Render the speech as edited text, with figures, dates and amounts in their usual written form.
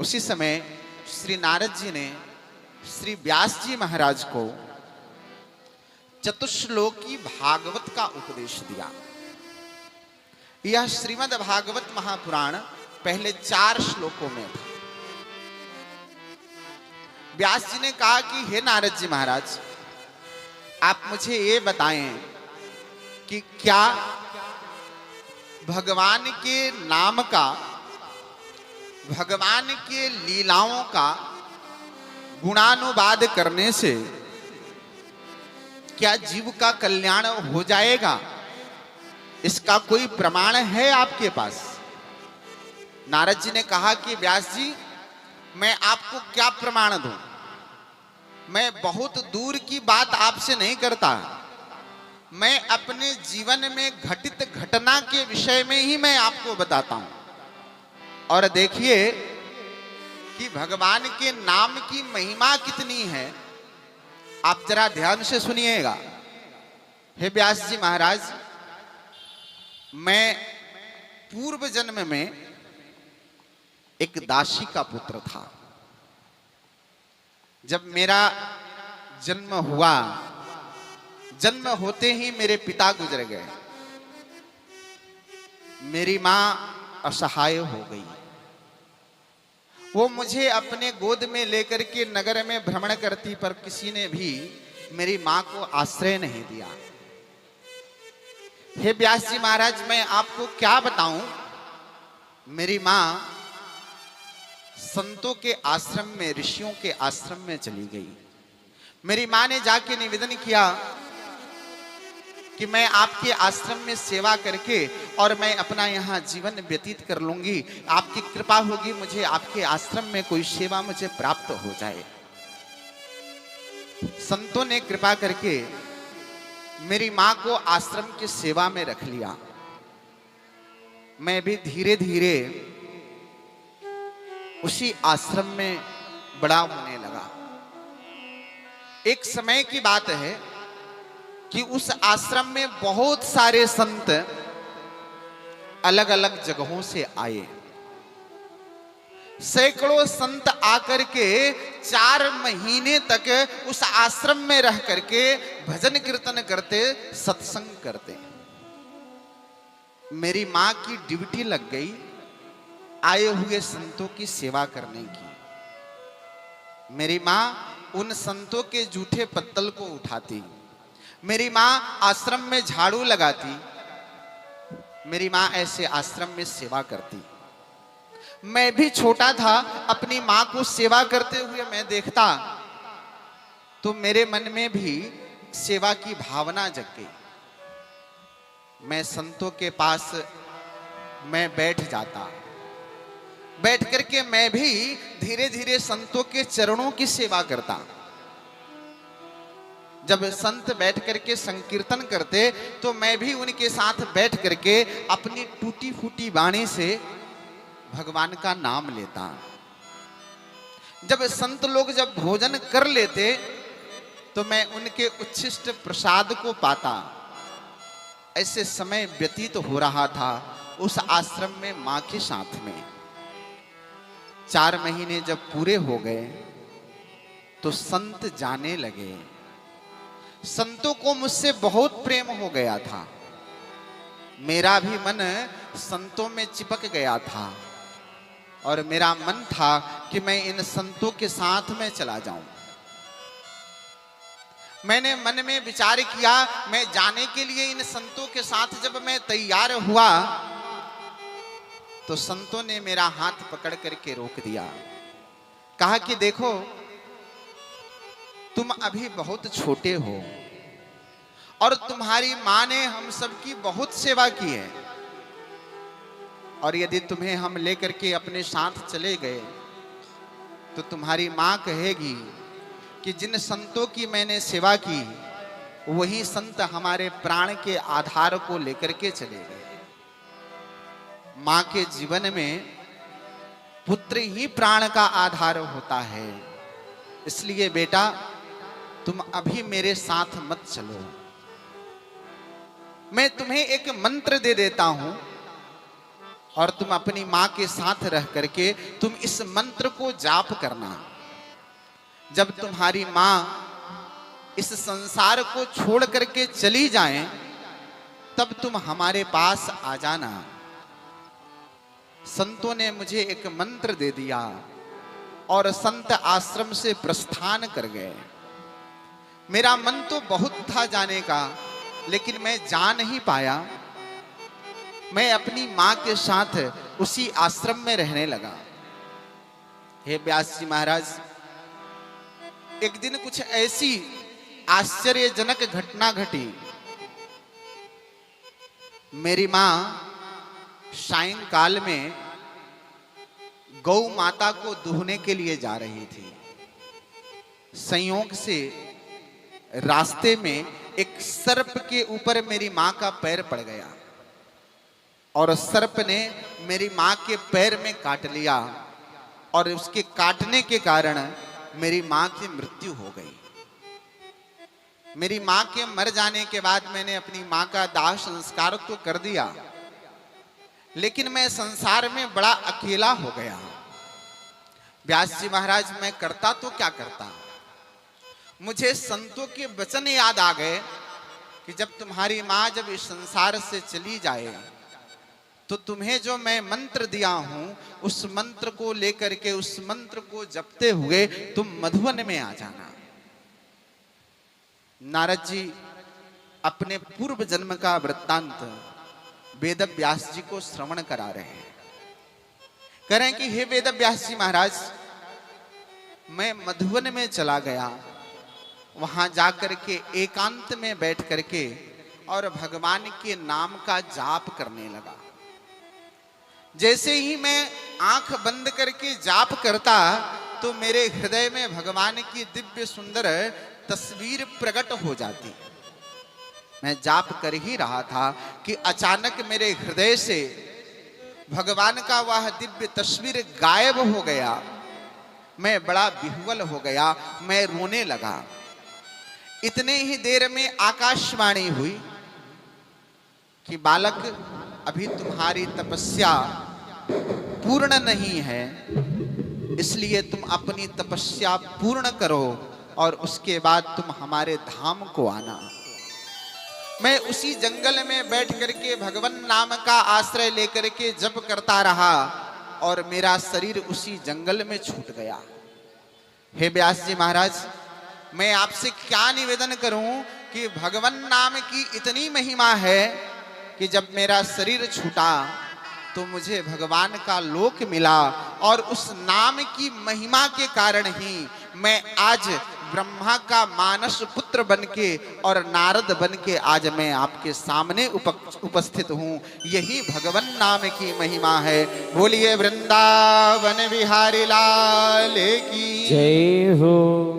उसी समय श्री नारद जी ने श्री व्यास जी महाराज को चतुश्लोकी भागवत का उपदेश दिया। यह श्रीमद् भागवत महापुराण पहले 4 श्लोकों में था। व्यास जी ने कहा कि हे नारद जी महाराज, आप मुझे ये बताएं कि क्या भगवान के नाम का, भगवान के लीलाओं का गुणानुवाद करने से क्या जीव का कल्याण हो जाएगा? इसका कोई प्रमाण है आपके पास? नारद जी ने कहा कि व्यास जी, मैं आपको क्या प्रमाण दूं? मैं बहुत दूर की बात आपसे नहीं करता। मैं अपने जीवन में घटित घटना के विषय में ही मैं आपको बताता हूं। और देखिए कि भगवान के नाम की महिमा कितनी है। आप जरा ध्यान से सुनिएगा। हे व्यास जी महाराज, मैं पूर्व जन्म में एक दासी का पुत्र था। जब मेरा जन्म हुआ, जन्म होते ही मेरे पिता गुजर गए। मेरी मां असहाय हो गई। वो मुझे अपने गोद में लेकर के नगर में भ्रमण करती, पर किसी ने भी मेरी मां को आश्रय नहीं दिया। हे व्यास जी महाराज, मैं आपको क्या बताऊं, मेरी मां संतों के आश्रम में, ऋषियों के आश्रम में चली गई। मेरी मां ने जाके निवेदन किया कि मैं आपके आश्रम में सेवा करके और मैं अपना यहाँ जीवन व्यतीत कर लूंगी। आपकी कृपा होगी, मुझे आपके आश्रम में कोई सेवा मुझे प्राप्त हो जाए। संतों ने कृपा करके मेरी मां को आश्रम की सेवा में रख लिया। मैं भी धीरे धीरे उसी आश्रम में बड़ा होने लगा। एक समय की बात है कि उस आश्रम में बहुत सारे संत अलग अलग जगहों से आए। सैकड़ों संत आकर के 4 महीने तक उस आश्रम में रह करके भजन कीर्तन करते, सत्संग करते। मेरी मां की ड्यूटी लग गई आए हुए संतों की सेवा करने की। मेरी मां उन संतों के जूठे पत्तल को उठाती। मेरी मां आश्रम में झाड़ू लगाती। मेरी मां ऐसे आश्रम में सेवा करती। मैं भी छोटा था, अपनी मां को सेवा करते हुए मैं देखता तो मेरे मन में भी सेवा की भावना जग गई। मैं संतों के पास मैं बैठ जाता। बैठ करके मैं भी धीरे धीरे संतों के चरणों की सेवा करता। जब संत बैठ करके संकीर्तन करते तो मैं भी उनके साथ बैठ करके अपनी टूटी फूटी वाणी से भगवान का नाम लेता। जब संत लोग जब भोजन कर लेते तो मैं उनके उच्छिष्ट प्रसाद को पाता। ऐसे समय व्यतीत हो रहा था उस आश्रम में मां के साथ में। 4 महीने जब पूरे हो गए तो संत जाने लगे। संतों को मुझसे बहुत प्रेम हो गया था। मेरा भी मन संतों में चिपक गया था और मेरा मन था कि मैं इन संतों के साथ में चला जाऊं। मैंने मन में विचार किया, मैं जाने के लिए इन संतों के साथ जब मैं तैयार हुआ तो संतों ने मेरा हाथ पकड़ करके रोक दिया। कहा कि देखो, तुम अभी बहुत छोटे हो और तुम्हारी मां ने हम सबकी बहुत सेवा की है, और यदि तुम्हें हम लेकर के अपने साथ चले गए तो तुम्हारी मां कहेगी कि जिन संतों की मैंने सेवा की वही संत हमारे प्राण के आधार को लेकर के चले गए। मां के जीवन में पुत्र ही प्राण का आधार होता है। इसलिए बेटा, तुम अभी मेरे साथ मत चलो। मैं तुम्हें एक मंत्र दे देता हूं और तुम अपनी माँ के साथ रह करके तुम इस मंत्र को जाप करना। जब तुम्हारी माँ इस संसार को छोड़ करके चली जाएं, तब तुम हमारे पास आ जाना। संतों ने मुझे एक मंत्र दे दिया और संत आश्रम से प्रस्थान कर गए। मेरा मन तो बहुत था जाने का, लेकिन मैं जा नहीं पाया। मैं अपनी मां के साथ उसी आश्रम में रहने लगा। हे व्यास जी महाराज, एक दिन कुछ ऐसी आश्चर्यजनक घटना घटी। मेरी मां सायंकाल में गौ माता को दूहने के लिए जा रही थी। संयोग से रास्ते में एक सर्प के ऊपर मेरी मां का पैर पड़ गया और सर्प ने मेरी मां के पैर में काट लिया और उसके काटने के कारण मेरी मां की मृत्यु हो गई। मेरी मां के मर जाने के बाद मैंने अपनी मां का दाह संस्कार तो कर दिया, लेकिन मैं संसार में बड़ा अकेला हो गया। व्यास जी महाराज, मैं करता तो क्या करता। मुझे संतों के वचन याद आ गए कि जब तुम्हारी मां जब इस संसार से चली जाए तो तुम्हें जो मैं मंत्र दिया हूं, उस मंत्र को लेकर के उस मंत्र को जपते हुए तुम मधुवन में आ जाना। नारद जी अपने पूर्व जन्म का वृत्तांत वेद व्यास जी को श्रवण करा रहे हैं। कह रहे हैं कि हे वेद व्यास जी महाराज, मैं मधुवन में चला गया, वहां जाकर के एकांत में बैठ करके और भगवान के नाम का जाप करने लगा। जैसे ही मैं आंख बंद करके जाप करता तो मेरे हृदय में भगवान की दिव्य सुंदर तस्वीर प्रकट हो जाती। मैं जाप कर ही रहा था कि अचानक मेरे हृदय से भगवान का वह दिव्य तस्वीर गायब हो गया। मैं बड़ा विह्वल हो गया, मैं रोने लगा। इतने ही देर में आकाशवाणी हुई कि बालक, अभी तुम्हारी तपस्या पूर्ण नहीं है, इसलिए तुम अपनी तपस्या पूर्ण करो और उसके बाद तुम हमारे धाम को आना। मैं उसी जंगल में बैठ करके भगवान नाम का आश्रय लेकर के जप करता रहा और मेरा शरीर उसी जंगल में छूट गया। हे व्यास जी महाराज, मैं आपसे क्या निवेदन करूं कि भगवान नाम की इतनी महिमा है कि जब मेरा शरीर छूटा तो मुझे भगवान का लोक मिला और उस नाम की महिमा के कारण ही मैं आज ब्रह्मा का मानस पुत्र बनके और नारद बनके आज मैं आपके सामने उपस्थित हूँ। यही भगवान नाम की महिमा है। बोलिए वृंदावन बिहारी लाल की जय हो।